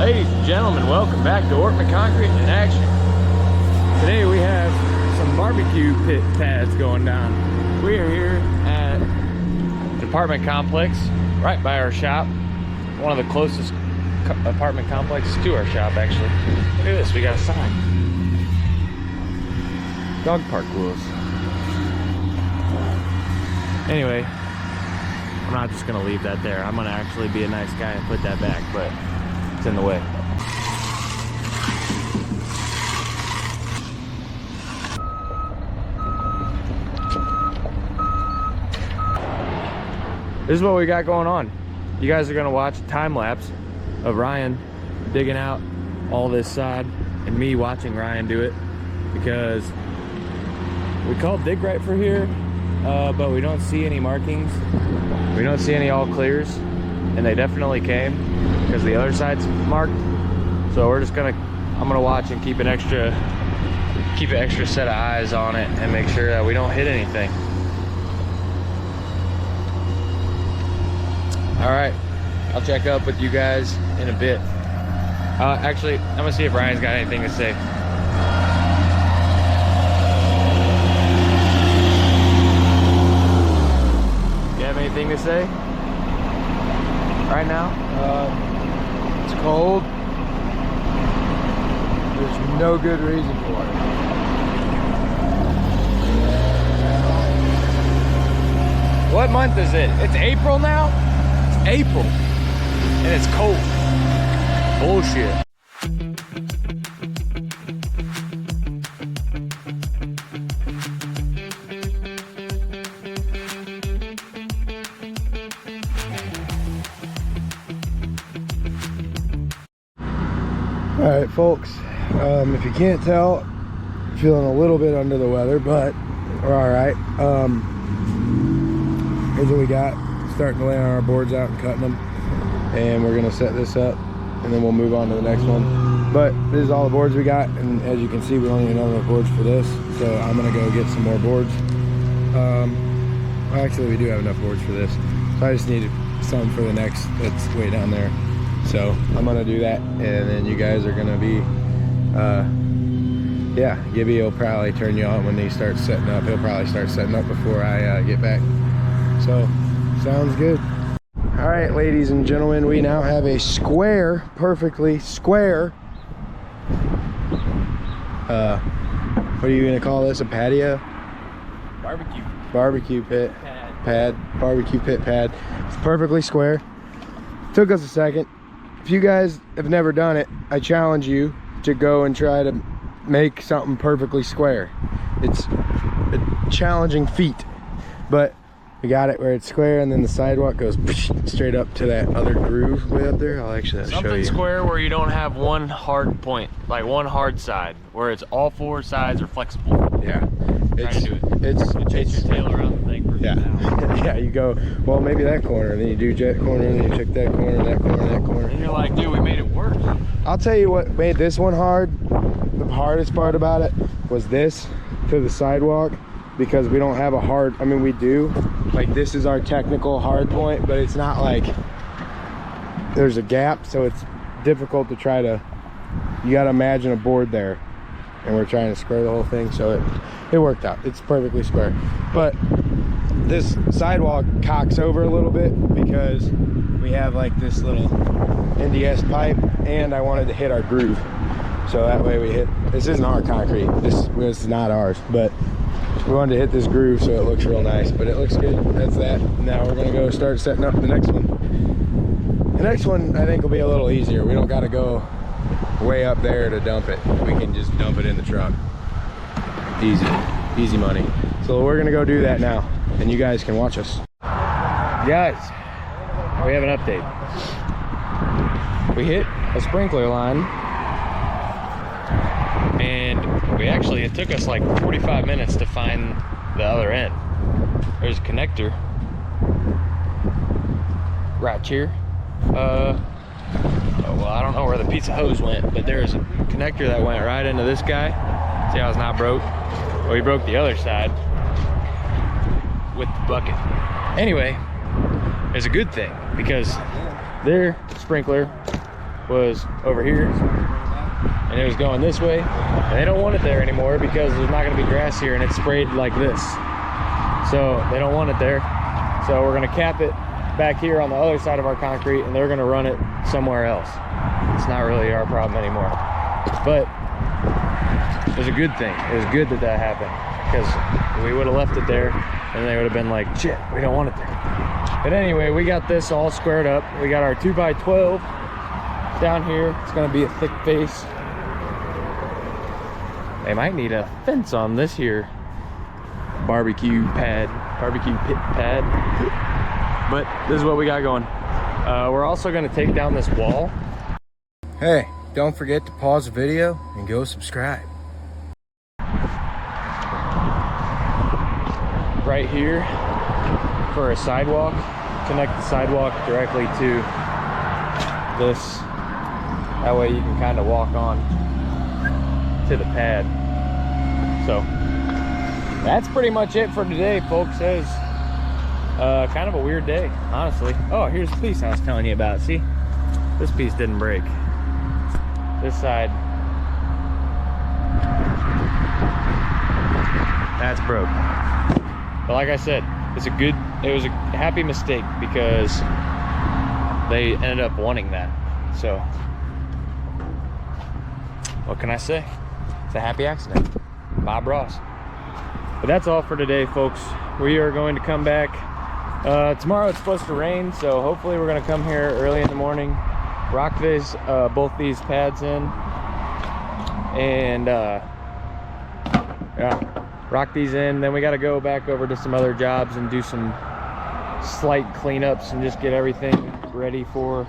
Ladies and gentlemen, welcome back to Ortmann Concrete in action. Today we have some barbecue pit pads going down. We are here at an apartment complex right by our shop. One of the closest apartment complexes to our shop, actually. Look at this, we got a sign. Dog park rules. Anyway, I'm not just gonna leave that there. I'm gonna actually be a nice guy and put that back, but it's in the way. This is what we got going on. You guys are gonna watch a time lapse of Ryan digging out all this sod and me watching Ryan do it, because we called dig right for here, but we don't see any markings. We don't see any all clears, and they definitely came because the other side's marked. So we're just I'm gonna watch and keep an extra set of eyes on it and make sure that we don't hit anything. All right, I'll check up with you guys in a bit. Actually, I'm gonna see if Ryan's got anything to say. You have anything to say right now? It's cold. There's no good reason for it. What month is it? It's April now? It's April. And it's cold. Bullshit. All right, folks. If you can't tell, feeling a little bit under the weather, but we're all right. Here's what we got. Starting to lay our boards out and cutting them, and we're gonna set this up, and then we'll move on to the next one. But this is all the boards we got, and as you can see, we don't even have enough boards for this, so I'm gonna go get some more boards. Actually, we do have enough boards for this, so I just needed some for the next that's way down there. So I'm gonna do that, and then you guys are gonna be yeah, Gibby will probably turn you on when he starts setting up. He'll probably start setting up before I get back. So sounds good. All right, ladies and gentlemen, we now have a square, perfectly square, what are you gonna call this, a patio? Barbecue pit pad. Barbecue pit pad. It's perfectly square. Took us a second. If you guys have never done it, I challenge you to go and try to make something perfectly square. It's a challenging feat, but we got it where it's square, and then the sidewalk goes straight up to that other groove way up there. I'll actually show you. Something square where you don't have one hard point, like one hard side, where it's all four sides are flexible. Yeah. It's your tail around the thing. Yeah. Yeah, you go, well, maybe that corner, then you do that corner, and then you check that corner, that corner, that corner. And you're like, dude, we made it worse. I'll tell you what made this one hard. The hardest part about it was this to the sidewalk, because we don't have a hard, I mean, we do. Like, this is our technical hard point, but it's not like there's a gap, so it's difficult to try to, you got to imagine a board there, and we're trying to square the whole thing, so it worked out. It's perfectly square. But this sidewalk cocks over a little bit because we have like this little NDS pipe, and I wanted to hit our groove, so that way we hit, this isn't our concrete, this is not ours, but we wanted to hit this groove so it looks real nice. But it looks good. That's that. Now we're gonna go start setting up the next one. The next one I think will be a little easier. We don't got to go way up there to dump it. We can just dump it in the truck. Easy money. So we're gonna go do that now, and you guys can watch us. Guys, we have an update. We hit a sprinkler line, and it took us like 45 minutes to find the other end. There's a connector right here. Well, I don't know where the piece of hose went, but there's a connector that went right into this guy. See how it's not broke? Well, he broke the other side with the bucket. Anyway, it's a good thing, because their sprinkler was over here, and it was going this way. And they don't want it there anymore because there's not going to be grass here, and it's sprayed like this. So they don't want it there. So we're going to cap it back here on the other side of our concrete, and they're going to run it somewhere else. It's not really our problem anymore. But it was a good thing. It was good that that happened, because we would have left it there and they would have been like, shit, we don't want it there. But anyway, we got this all squared up. We got our 2x12 down here. It's going to be a thick face. They might need a fence on this here barbecue pit pad. But this is what we got going. We're also going to take down this wall. Hey, don't forget to pause the video and go subscribe. Right here for a sidewalk. Connect the sidewalk directly to this. That way you can kind of walk on to the pad. So that's pretty much it for today, folks. It was kind of a weird day, honestly. Oh, here's the piece I was telling you about. See, this piece didn't break. This side, that's broke. But like I said, it was a happy mistake because they ended up wanting that. So what can I say? It's a happy accident. Bob Ross. But that's all for today, folks. We are going to come back tomorrow. It's supposed to rain, so hopefully we're going to come here early in the morning, rock this both these pads in, and yeah, rock these in. Then we got to go back over to some other jobs and do some slight cleanups and just get everything ready for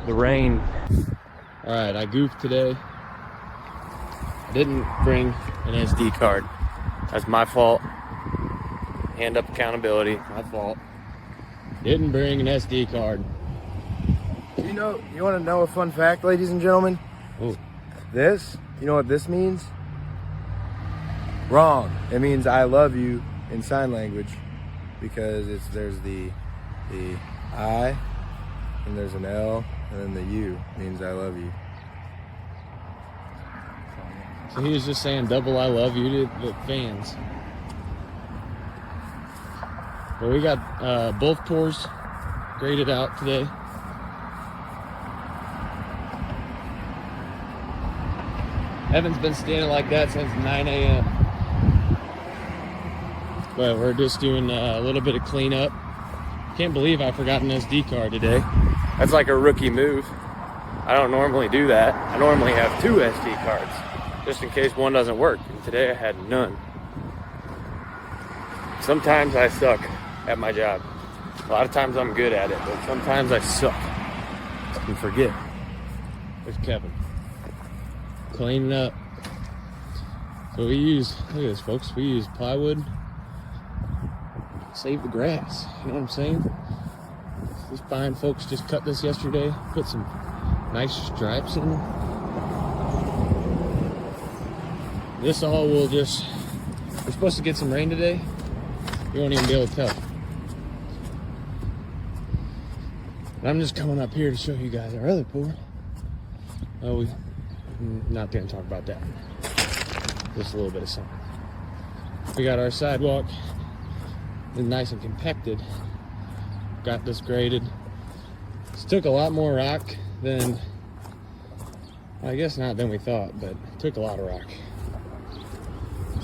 the rain. All right, I goofed today. I didn't bring an SD card. That's my fault. Hand up accountability, my fault. Didn't bring an SD card. You want to know a fun fact, ladies and gentlemen? Ooh. This, you know what this means? Wrong. It means I love you in sign language, because there's the I, and there's an L, and then the U means I love you. So he was just saying double I love you to the fans. But we got both pours graded out today. Evan's been standing like that since 9 a.m. But we're just doing a little bit of cleanup. Can't believe I forgot an SD card today. That's like a rookie move. I don't normally do that. I normally have 2 SD cards, just in case one doesn't work. And today I had none. Sometimes I suck at my job. A lot of times I'm good at it, but sometimes I suck and forget. There's Kevin. Cleaning up. So we use, look at this, folks, we use plywood. Save the grass, you know what I'm saying? These fine folks just cut this yesterday, put some nice stripes in. This all will just, we're supposed to get some rain today. You won't even be able to tell. And I'm just coming up here to show you guys our other pour. Oh, we're not gonna talk about that. Just a little bit of something. We got our sidewalk. It's nice and compacted. Got this graded. This took a lot more rock than, I guess not than we thought, but it took a lot of rock.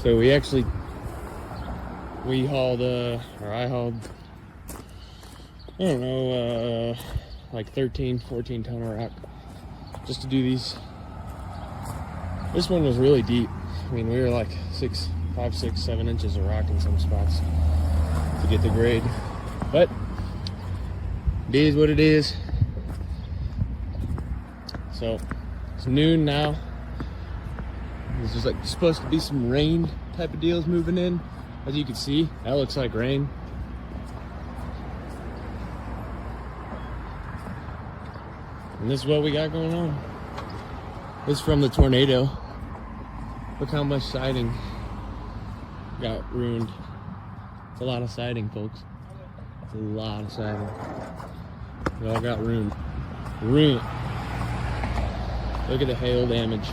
So we hauled, or I hauled, I don't know, like 13, 14 ton of rock just to do these. This one was really deep. I mean, we were like 5, 6, 7 inches of rock in some spots to get the grade. But it is what it is. So it's noon now. There's just like supposed to be some rain type of deals moving in. As you can see, that looks like rain. And this is what we got going on. This is from the tornado. Look how much siding got ruined. It's a lot of siding, folks. It's a lot of siding. It all got ruined. Ruined. Look at the hail damage.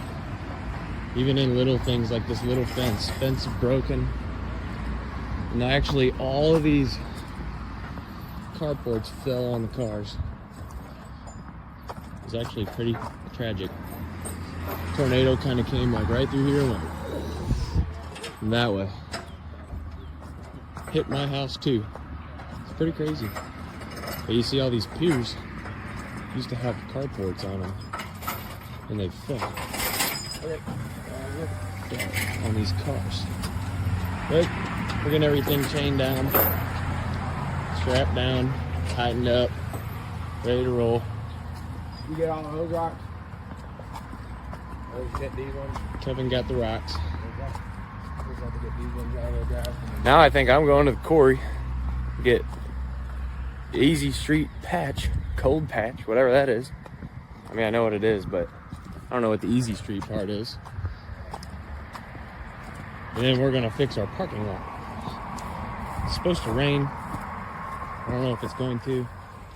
Even in little things like this little fence. Fence is broken. And actually all of these carports fell on the cars. It's actually pretty tragic. Tornado kind of came like right through here and went that way. Hit my house too. It's pretty crazy. But you see all these piers used to have carports on them, and they fell on these cars. But we're getting everything chained down, strapped down, tightened up, ready to roll. You get all those rocks? Get these ones. Kevin got the rocks. To get these ones out of the grass. Now I think I'm going to the quarry, get easy street patch, cold patch, whatever that is. I mean, I know what it is, but I don't know what the easy street part is. And then we're gonna fix our parking lot. It's supposed to rain. I don't know if it's going to.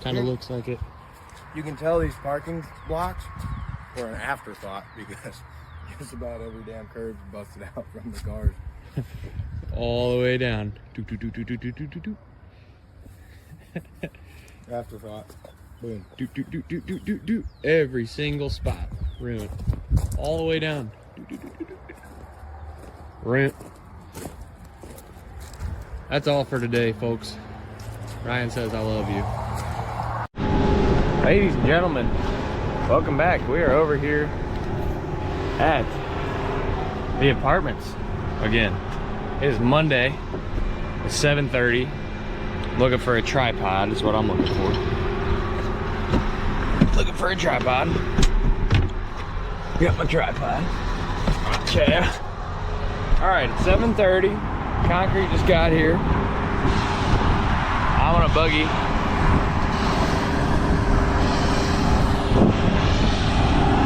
Kind of looks like it. You can tell these parking blocks were an afterthought because just about every damn curb busted out from the cars. All the way down. Do, do, do, do, do, do, do, do. Afterthought. Boom. Do, do, do, do, do, do, do. Every single spot ruined. All the way down. Do, do, do, do, do. Ruined. That's all for today, folks. Ryan says I love you. Ladies and gentlemen, welcome back. We are over here at the apartments again. It is Monday. It's 7:30. Looking for a tripod is what I'm looking for. Looking for a tripod. Got my tripod. My chair. Alright, it's 7:30. Concrete just got here. I'm on a buggy.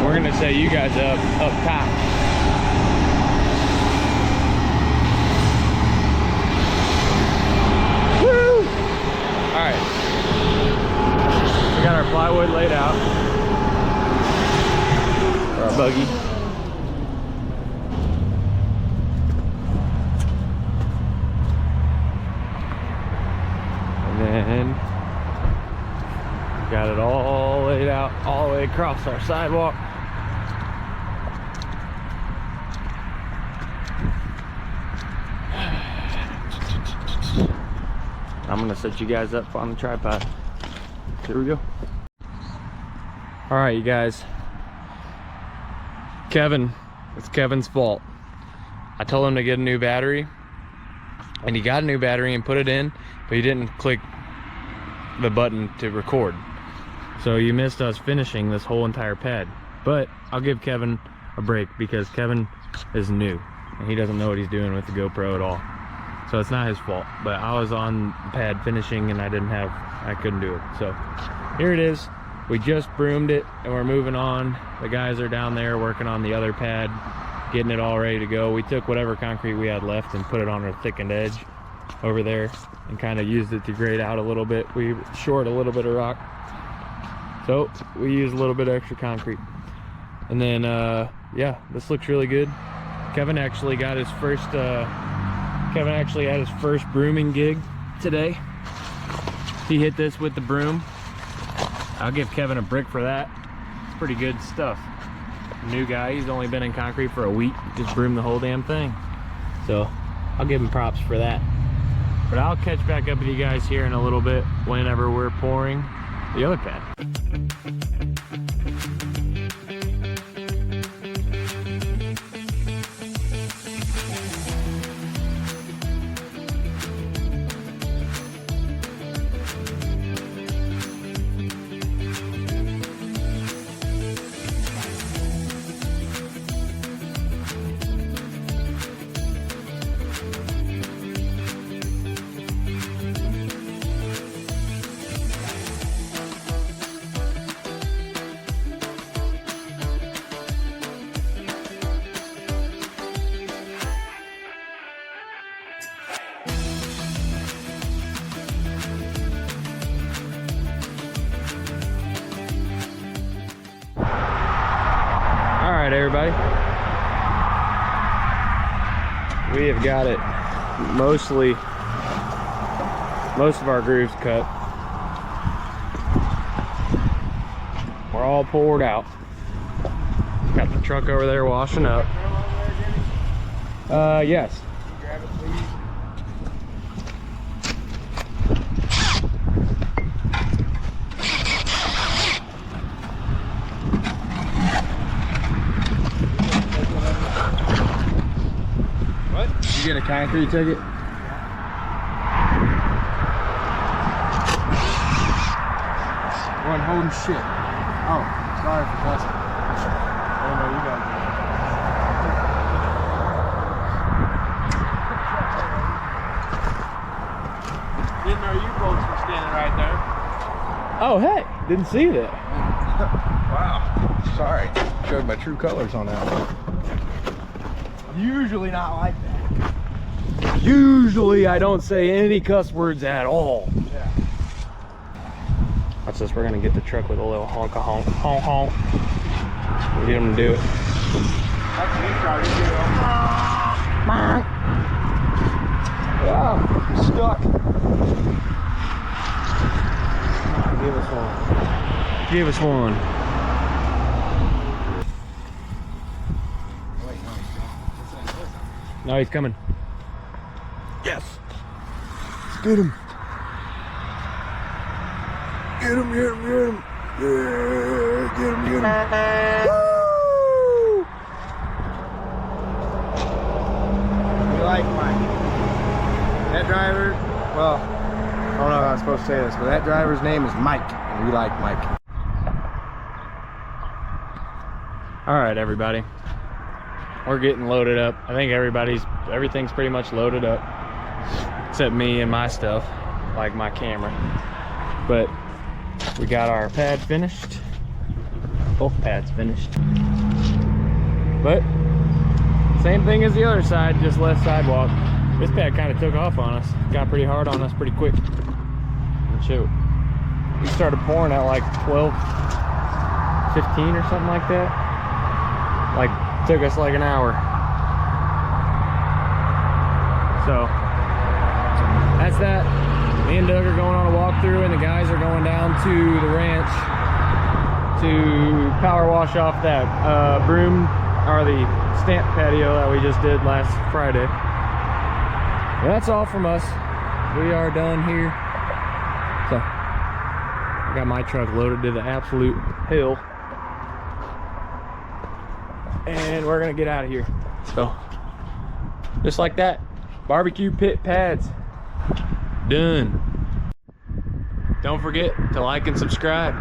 We're gonna set you guys up top. Woo! Alright. We got our plywood laid out. For our buggy. And we got it all laid out all the way across our sidewalk. I'm gonna set you guys up on the tripod. Here we go. All right, you guys. It's Kevin's fault. I told him to get a new battery, and he got a new battery and put it in, but he didn't click the button to record. So you missed us finishing this whole entire pad. But I'll give Kevin a break because Kevin is new and he doesn't know what he's doing with the GoPro at all. So it's not his fault, but I was on the pad finishing and I couldn't do it. So here it is. We just broomed it and we're moving on. The guys are down there working on the other pad, getting it all ready to go. We took whatever concrete we had left and put it on our thickened edge over there and kind of used it to grade out a little bit. We shored a little bit of rock, so we used a little bit of extra concrete. And then yeah, this looks really good. Kevin actually got his first had his first brooming gig today. He hit this with the broom. I'll give Kevin a brick for that. It's pretty good stuff. New guy, he's only been in concrete for a week, just broomed the whole damn thing. So I'll give him props for that. But I'll catch back up with you guys here in a little bit whenever we're pouring the other pad. right, everybody. We have got it most of our grooves cut. We're all poured out. Got the truck over there washing up. Yes. Grab it, please. What? You get a concrete ticket? One holding shit. Oh, sorry for cussing. I didn't know you guys did. Didn't know you folks were standing right there. Oh, hey, didn't see that. Wow. Sorry. Showed my true colors on that one. Usually not like that. Usually I don't say any cuss words at all. Yeah. Watch this, we're gonna get the truck with a little honk a honk, honk honk. We'll get him to do it. That's me trying to do it. I'm stuck. Give us one. Give us one. Wait, no, he's gone. No, he's coming. Yes. Let's get him. Get him, get him, get him. Yeah, get him, get him. Woo! We like Mike. That driver, well, I don't know how I'm supposed to say this, but that driver's name is Mike, and we like Mike. All right, everybody. We're getting loaded up. I think everything's pretty much loaded up, except me and my stuff, like my camera. But we got our pad finished. Both pads finished. But same thing as the other side, just less sidewalk. This pad kind of took off on us. Got pretty hard on us pretty quick. And shoot, we started pouring at like 12, 15 or something like that. Like, took us like an hour. So that's that. Me and Doug are going on a walkthrough, and the guys are going down to the ranch to power wash off that broom, or the stamp patio that we just did last Friday. And that's all from us. We are done here. So I got my truck loaded to the absolute hill, and we're gonna get out of here. So just like that, barbecue pit pads done. Don't forget to like and subscribe.